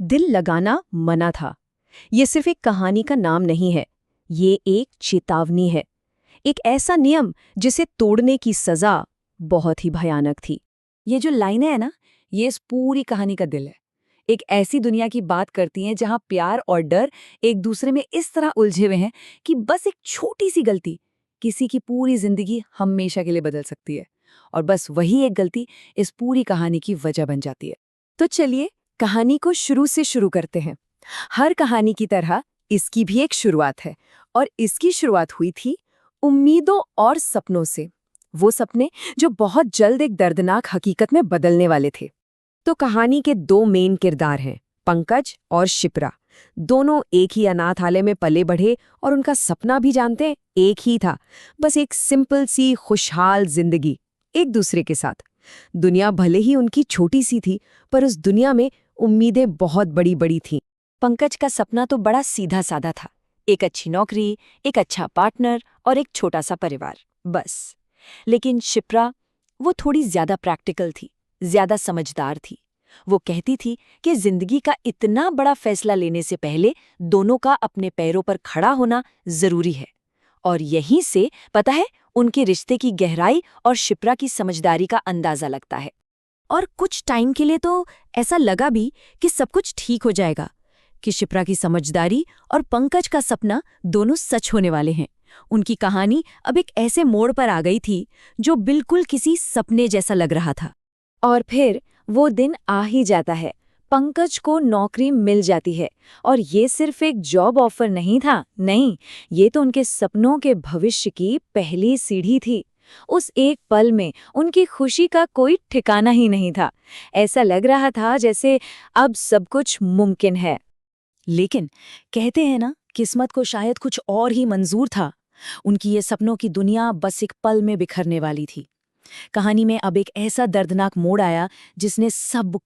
दिल लगाना मना था। ये सिर्फ एक कहानी का नाम नहीं है, ये एक चेतावनी है, एक ऐसा नियम जिसे तोड़ने की सजा बहुत ही भयानक थी। ये जो लाइनें हैं ना, ये इस पूरी कहानी का दिल है। एक ऐसी दुनिया की बात करती हैं जहां प्यार और डर एक दूसरे में इस तरह उलझे हुए हैं कि बस एक छोटी सी गलती किसी की पूरी जिंदगी हमेशा के लिए बदल सकती है। और बस वही एक गलती इस पूरी कहानी की वजह बन जाती है। तो चलिए कहानी को शुरू से शुरू करते हैं। हर कहानी की तरह इसकी भी एक शुरुआत है, और इसकी शुरुआत हुई थी उम्मीदों और सपनों से। वो सपने जो बहुत जल्द एक दर्दनाक हकीकत में बदलने वाले थे। तो कहानी के दो मेन किरदार हैं, पंकज और शिप्रा। दोनों एक ही अनाथालय में पले बढ़े और उनका सपना भी जानते हैं एक ही था, बस एक सिंपल सी खुशहाल जिंदगी एक दूसरे के साथ। दुनिया भले ही उनकी छोटी सी थी, पर उस दुनिया में उम्मीदें बहुत बड़ी बड़ी थीं। पंकज का सपना तो बड़ा सीधा साधा था, एक अच्छी नौकरी, एक अच्छा पार्टनर और एक छोटा सा परिवार, बस। लेकिन शिप्रा, वो थोड़ी ज्यादा प्रैक्टिकल थी, ज्यादा समझदार थी। वो कहती थी कि जिंदगी का इतना बड़ा फैसला लेने से पहले दोनों का अपने पैरों पर खड़ा होना जरूरी है। और यहीं से पता है, उनके रिश्ते की गहराई और शिप्रा की समझदारी का अंदाजा लगता है। और कुछ टाइम के लिए तो ऐसा लगा भी कि सब कुछ ठीक हो जाएगा, कि शिप्रा की समझदारी और पंकज का सपना दोनों सच होने वाले हैं। उनकी कहानी अब एक ऐसे मोड़ पर आ गई थी जो बिल्कुल किसी सपने जैसा लग रहा था। और फिर वो दिन आ ही जाता है। पंकज को नौकरी मिल जाती है, और ये सिर्फ एक जॉब ऑफर नहीं था, नहीं, ये तो उनके सपनों के भविष्य की पहली सीढ़ी थी। उस एक पल में उनकी खुशी का कोई ठिकाना ही नहीं था। ऐसा लग रहा था जैसे अब सब कुछ मुमकिन है। लेकिन कहते हैं ना, किस्मत को शायद कुछ और ही मंजूर था। उनकी ये सपनों की दुनिया बस एक पल में बिखरने वाली थी। कहानी में अब एक ऐसा दर्दनाक मोड़ आया जिसने सब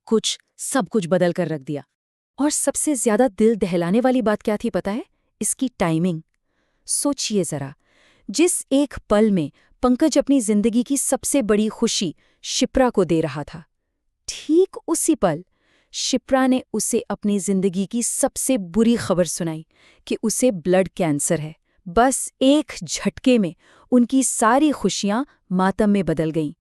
कुछ बदल कर रख दिया। और सबसे ज्यादा दिल दहलाने वाली बात क्या थी पता है? इसकी टाइमिंग। सोचिए जरा, जिस एक पल में पंकज अपनी जिंदगी की सबसे बड़ी खुशी शिप्रा को दे रहा था, ठीक उसी पल शिप्रा ने उसे अपनी जिंदगी की सबसे बुरी खबर सुनाई कि उसे ब्लड कैंसर है। बस एक झटके में उनकी सारी खुशियां मातम में बदल गईं।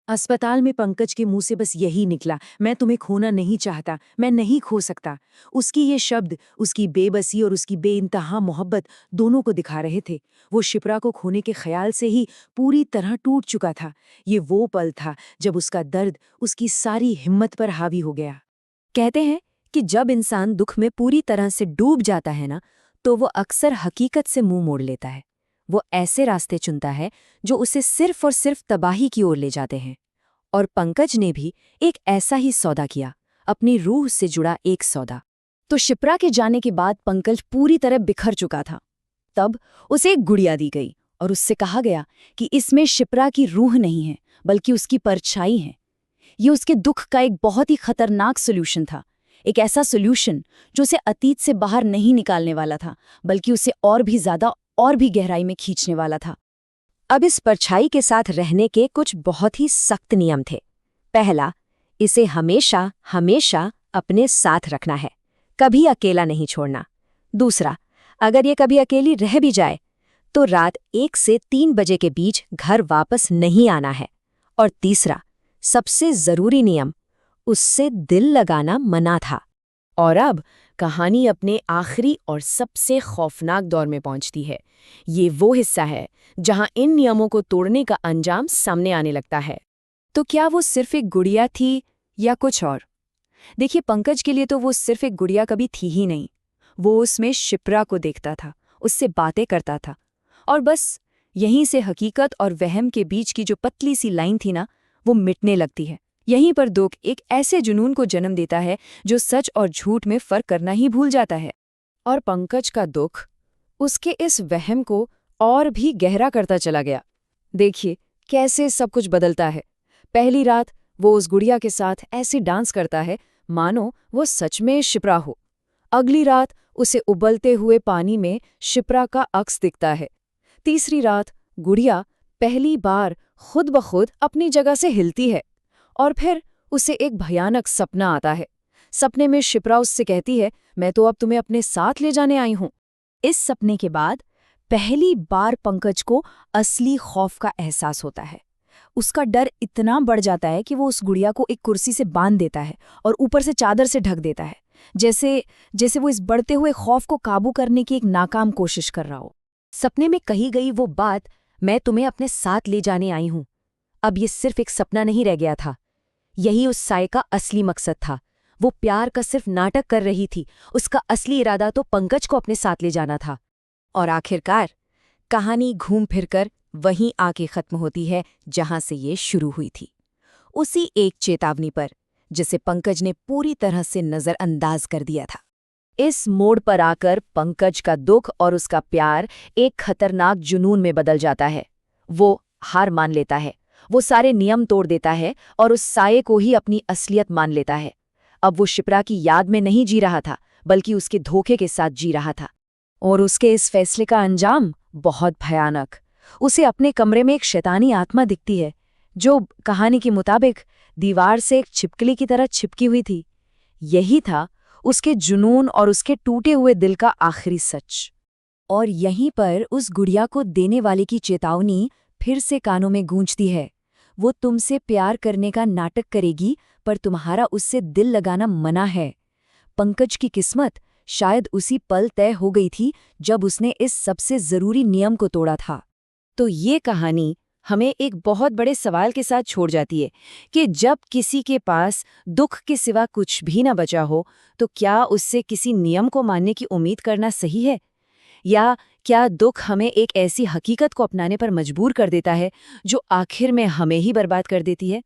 अस्पताल में पंकज के मुंह से बस यही निकला, मैं तुम्हें खोना नहीं चाहता, मैं नहीं खो सकता। उसकी ये शब्द, उसकी बेबसी और उसकी बेइंतहा मोहब्बत दोनों को दिखा रहे थे। वो शिप्रा को खोने के ख्याल से ही पूरी तरह टूट चुका था। ये वो पल था जब उसका दर्द उसकी सारी हिम्मत पर हावी हो गया। कहते हैं कि जब इंसान दुख में पूरी तरह से डूब जाता है ना, तो वो अक्सर हकीकत से मुंह मोड़ लेता है। वो ऐसे रास्ते चुनता है जो उसे सिर्फ और सिर्फ तबाही की ओर ले जाते हैं। और पंकज ने भी एक ऐसा ही सौदा किया, अपनी रूह से जुड़ा एक सौदा। तो शिप्रा के जाने के बाद पंकज पूरी तरह बिखर चुका था। तब उसे एक गुड़िया दी गई और उससे कहा गया कि इसमें शिप्रा की रूह नहीं है, बल्कि उसकी परछाई है। ये उसके दुख का एक बहुत ही खतरनाक सोल्यूशन था, एक ऐसा सोल्यूशन जो उसे अतीत से बाहर नहीं निकालने वाला था, बल्कि उसे और भी ज्यादा और भी गहराई में खींचने वाला था। अब इस परछाई के साथ रहने के कुछ बहुत ही सख्त नियम थे। पहला, इसे हमेशा हमेशा अपने साथ रखना है, कभी अकेला नहीं छोड़ना। दूसरा, अगर ये कभी अकेली रह भी जाए तो रात 1 से 3 बजे के बीच घर वापस नहीं आना है। और तीसरा, सबसे जरूरी नियम, उससे दिल लगाना मना था। और अब कहानी अपने आखिरी और सबसे खौफनाक दौर में पहुंचती है। ये वो हिस्सा है जहां इन नियमों को तोड़ने का अंजाम सामने आने लगता है। तो क्या वो सिर्फ एक गुड़िया थी या कुछ और? देखिए, पंकज के लिए तो वो सिर्फ एक गुड़िया कभी थी ही नहीं। वो उसमें शिप्रा को देखता था, उससे बातें करता था, और बस यहीं से हकीकत और वहम के बीच की जो पतली सी लाइन थी ना, वो मिटने लगती है। यहीं पर दुख एक ऐसे जुनून को जन्म देता है जो सच और झूठ में फर्क करना ही भूल जाता है। और पंकज का दुख उसके इस वहम को और भी गहरा करता चला गया। देखिए कैसे सब कुछ बदलता है। पहली रात वो उस गुड़िया के साथ ऐसे डांस करता है मानो वो सच में शिप्रा हो। अगली रात उसे उबलते हुए पानी में शिप्रा का अक्स दिखता है। तीसरी रात गुड़िया पहली बार खुद ब खुद अपनी जगह से हिलती है। और फिर उसे एक भयानक सपना आता है, सपने में शिप्रा उससे कहती है, मैं तो अब तुम्हें अपने साथ ले जाने आई हूं। इस सपने के बाद पहली बार पंकज को असली खौफ का एहसास होता है। उसका डर इतना बढ़ जाता है कि वो उस गुड़िया को एक कुर्सी से बांध देता है और ऊपर से चादर से ढक देता है, जैसे जैसे वो इस बढ़ते हुए खौफ को काबू करने की एक नाकाम कोशिश कर रहा हो। सपने में कही गई वो बात, मैं तुम्हें अपने साथ ले जाने आई हूं, अब ये सिर्फ एक सपना नहीं रह गया था। यही उस साए का असली मकसद था। वो प्यार का सिर्फ नाटक कर रही थी, उसका असली इरादा तो पंकज को अपने साथ ले जाना था। और आखिरकार कहानी घूम फिरकर वहीं आके खत्म होती है जहां से ये शुरू हुई थी, उसी एक चेतावनी पर जिसे पंकज ने पूरी तरह से नजरअंदाज कर दिया था। इस मोड़ पर आकर पंकज का दुख और उसका प्यार एक खतरनाक जुनून में बदल जाता है। वो हार मान लेता है, वो सारे नियम तोड़ देता है और उस साये को ही अपनी असलियत मान लेता है। अब वो शिप्रा की याद में नहीं जी रहा था, बल्कि उसके धोखे के साथ जी रहा था। और उसके इस फैसले का अंजाम बहुत भयानक। उसे अपने कमरे में एक शैतानी आत्मा दिखती है, जो कहानी के मुताबिक दीवार से एक छिपकली की तरह छिपकी हुई थी। यही था उसके जुनून और उसके टूटे हुए दिल का आखिरी सच। और यहीं पर उस गुड़िया को देने वाले की चेतावनी फिर से कानों में गूंजती है। वो तुमसे प्यार करने का नाटक करेगी, पर तुम्हारा उससे दिल लगाना मना है। पंकज की किस्मत शायद उसी पल तय हो गई थी जब उसने इस सबसे जरूरी नियम को तोड़ा था। तो ये कहानी हमें एक बहुत बड़े सवाल के साथ छोड़ जाती है कि जब किसी के पास दुख के सिवा कुछ भी न बचा हो, तो क्या उससे किसी नियम को मानने की उम्मीद करना सही है? या क्या दुख हमें एक ऐसी हकीकत को अपनाने पर मजबूर कर देता है जो आखिर में हमें ही बर्बाद कर देती है?